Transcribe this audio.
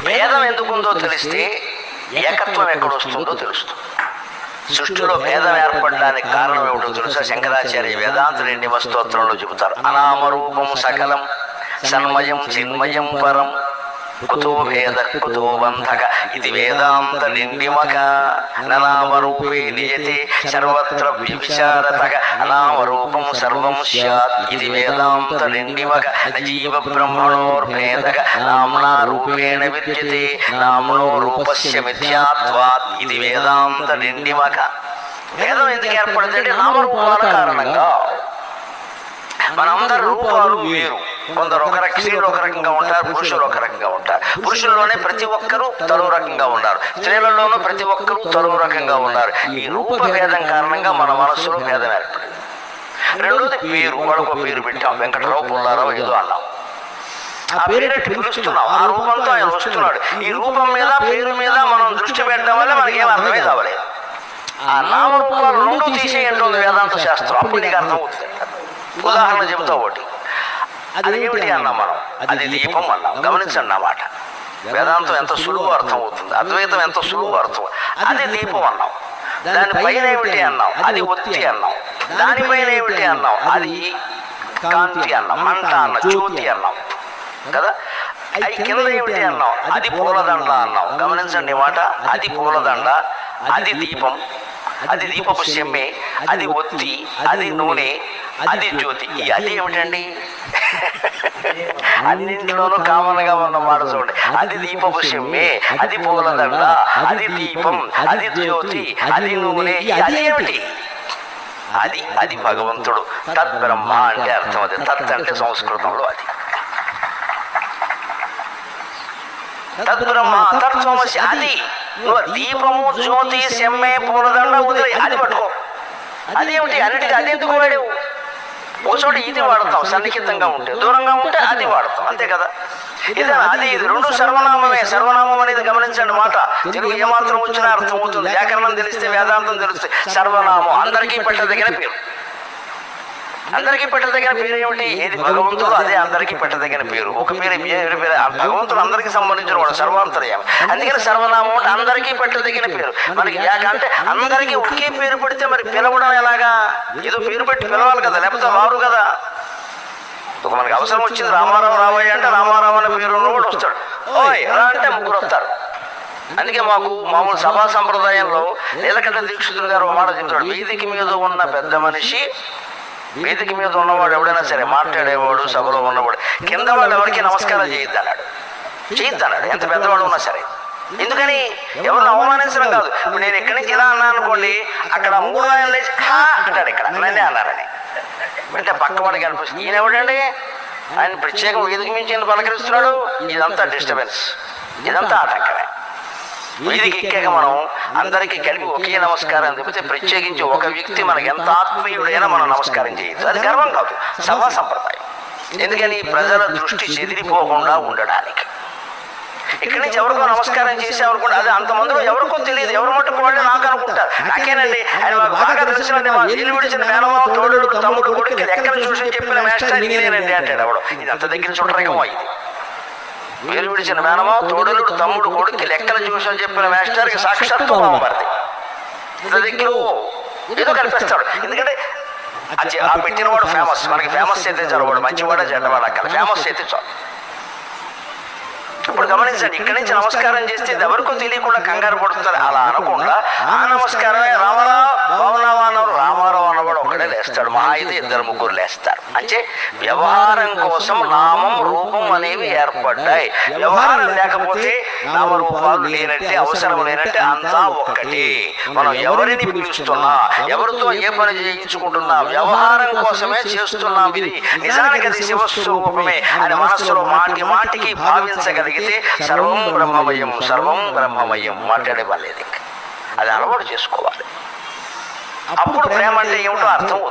భేదం ఎందుకుందో తెలిస్తే ఏకత్వం ఎక్కడొస్తుందో తెలుస్తుంది. సృష్టిలో భేదం ఏర్పడడానికి కారణం ఏమిటో తెలుసా? శంకరాచార్య వేదాంత రెండి స్తోత్రంలో చెబుతారు. అనామరూపం సకలం సన్మయం చిన్మయం పరం కుతో భేద కుతో బంధక ఇది వేదాంత నిండిమక ననామరూపే నియతే సర్వత్ర వ్యభిచారతక అనామరూపం సర్వం స్యాత్ ఇది వేదాంత నిండిమక జీవ బ్రహ్మణోర్భేదక నామ్నా రూపేణ విద్యతే నామ్నో రూపస్య మిథ్యాత్వాత్ ఇది వేదాంత నిండిమక. భేదం ఎందుకు ఏర్పడుతుందంటే నామరూపాల కారణంగా. మనందరి రూపాలు వేరు. కొందరు స్త్రీలు ఒక రకంగా ఉంటారు, పురుషులు ఒక రకంగా ఉంటారు. పురుషుల్లోనే ప్రతి ఒక్కరూ తలో రకంగా ఉన్నారు, స్త్రీలలోనూ ప్రతి ఒక్కరూ తలో రకంగా ఉన్నారు. ఈ రూప భేదం కారణంగా మన మనస్సులో భేదం ఏర్పడింది. రెండోది పేరు. వాళ్ళకు పేరు పెట్టాం, వెంకటరావు పుల్లారావు ఏదో అన్నాం. ఆ పేరు పిలుస్తున్నాం, ఆ రూపంతో ఆయన వస్తున్నాడు. ఈ రూపం మీద పేరు మీద మనం దృష్టి పెట్టడం వల్ల మనకి ఏం అర్థమే కావలేదు. ఆ నామరూపాలు రెండు తీసేయంటుంది వేదాంత శాస్త్రం. అప్పుడు నీకు అర్థమవుతుంది. ఉదాహరణ చెబుతా ఒకటి. అది ఏమిటి అన్నాం మనం? అది దీపం అన్నాం. గమనించండి అన్నమాట. వేదాంతం ఎంత సులువు అర్థం అవుతుంది, అద్వైతం ఎంత సులువు అర్థం. అది దీపం అన్నాం. దానిపైన ఏమిటి అన్నాం? అది ఒత్తి అన్నాం. దానిపైన ఏమిటి అన్నాం? అది కాంతి అన్నాం, మంట అన్నాం, జ్యోతి అన్నాం కదా. అది కింద ఏమిటి అన్నాం? అది పూలదండ అన్నాం. గమనించండి మాట. అది పూలదండ, అది దీపం, అది దీపపు సెమ్మె, అది ఒత్తి, అది నూనె, అది జ్యోతి. అది ఏమిటండి? అన్నింటిలోనూ కామన్గా ఉన్న మాట చూడండి. అది దీపపు సెమ్మె, అది పూలదండ, అది దీపం, అది జ్యోతి, అది నూనె. అది ఏమిటి? అది భగవంతుడు. తద్బ్రహ్మ అంటే అర్థం. అది తత్ అంటే సంస్కృతంలో అది తద్బ్రహ్మ తత్వమసి. అది నువ్వు దీపము జ్యోతి సెమ్మె పూలదండ వదిలే అది పట్టుకో. అదేమిటి? అన్నిటికీ అది ఎందుకు వాడేవు? ఓ చోట ఇది వాడతాం, సన్నిహితంగా ఉంటే, దూరంగా ఉంటే అది వాడతాం, అంతే కదా. ఇది రెండు సర్వనామమే. సర్వనామం అనేది గమనించండి మాట. తెలుగు ఏమాత్రం వచ్చినా అర్థం అవుతుంది. వ్యాకరణం తెలిస్తే, వేదాంతం తెలిస్తే. సర్వనామం అందరికీ పెట్టదగిన పేరు. అందరికీ పెట్టదగిన పేరు ఏమిటి? ఏది భగవంతుడు, అదే అందరికీ పెట్టదగిన పేరు. ఒక పేరు భగవంతుడు అందరికీ సంబంధించిన వాడు, సర్వాంతర్యామి. అందుకని సర్వనామం అంటే అందరికీ పెట్టదగిన పేరు. మనకి అంటే అందరికీ ఒకే పేరు పెడితే మరి పిలవడం ఎలాగా? ఏదో పేరు పెట్టి పిలవాలి కదా, లేకపోతే వారు కదా. మనకి అవసరం వచ్చింది రామారావు రావయ్య అంటే రామారావు అనే పేరు కూడా వస్తాడు. ఓయ్ రా అంటే ముగ్గురు వస్తారు. అందుకే మాకు మామూలు సభా సంప్రదాయంలో నీలకంఠ దీక్షితులు గారు మాట చెప్తాడు. వేదిక మీద ఉన్న పెద్ద మనిషి, వేదిక మీద ఉన్నవాడు ఎవడైనా సరే, మాట్లాడేవాడు, సభలో ఉన్నవాడు, కింద వాడు ఎవరికి నమస్కారం చేయొద్దన్నాడు. ఎంత పెద్దవాడు ఉన్నా సరే. ఎందుకని? ఎవరిని అవమానించడం కాదు. ఇప్పుడు నేను ఇక్కడి నుంచి ఇలా అన్నాను అనుకోండి, అక్కడ 3 ఆయన లేచి అంటాడు, ఇక్కడ నన్నే అన్నారని అంటే పక్కవాడికి అనిపిస్తుంది. ఈయన ఎవడండి? ఆయన ప్రత్యేకం వేదిక మించి ఎందుకు పలకరిస్తున్నాడు? ఇదంతా డిస్టర్బెన్స్, ఇదంతా ఆటంకమే. వేదిక ఎక్కాక మనం అందరికీ కలిపి ఒకే నమస్కారం చెబితే, ప్రత్యేకించి ఒక వ్యక్తి మనకి ఎంత ఆత్మీయుడైనా మనం నమస్కారం చేయొచ్చు. అది గర్వం కాదు, సభా సంప్రదాయం. ఎందుకని? ప్రజల దృష్టి చెదిరిపోకుండా ఉండడానికి. ఇక్కడి నుంచి ఎవరికో నమస్కారం చేసేవనుకుంటే అది అంతమందిలో ఎవరికో తెలియదు. ఎవరు మట్టుకు వాళ్ళు నాకు అనుకుంటారు. నాకేనండి ఆయన మాకు బాగా తెలిసినండి. మా వీలు విడిచిన మేనమా తోడు తమ్ముడు కొడుకు ఎక్కడ చూసి చెప్పిన మాస్టర్ నేనేనండి అంటాడు ఎవడు. ఇది అంత దగ్గర చుట్టరకం అయింది. వీలు విడిచిన మేనమా తోడులు తమ్ముడు కొడుకు లెక్కలు చూసి చెప్పిన మాస్టర్కి సాక్షాత్తు బాగుపడతాయి. ఇంత దగ్గర ఏదో కనిపిస్తాడు. ఎందుకంటే ఆ పెట్టినవాడు ఫేమస్. మనకి ఫేమస్ అయితే చాలు, వాడు మంచివాడ చెడ్డవాడ అక్కడ ఫేమస్ అయితే చాలు. ఇప్పుడు గమనించండి, ఇక్కడి నుంచి నమస్కారం చేస్తే ఎవరికో తెలియకుండా కంగారు పడుతుంది. అలా అనకుండా ఆ నమస్కారమే రామారావు బాగున్నావా అన్నారు. రామారావు అన్నవాడు ఒకడే లేస్తాడు, మా అయితే 2-3 లేస్తారు. అంటే వ్యవహారం కోసం నామం రూపం అనేవి ఏర్పడ్డాయి. వ్యవహారం లేకపోతే నామరూపాలు లేనట్టే, అవసరం లేనట్టే, అంతా ఒక్కటే. మనం ఎవరిని పిలుస్తున్నా, ఎవరితో ఏ పని చేయించుకుంటున్నా వ్యవహారం కోసమే చేస్తున్నాం. ఇది నిజానికి అది శివస్వరూపమే అని మనస్సులో మాటికి భావించగలిగి సర్వం బ్రహ్మమయం, సర్వం బ్రహ్మమయం మాట్లాడే వాళ్ళేది. అది అలవాటు చేసుకోవాలి. అప్పుడు ప్రేమ అంటే ఏమిటో అర్థం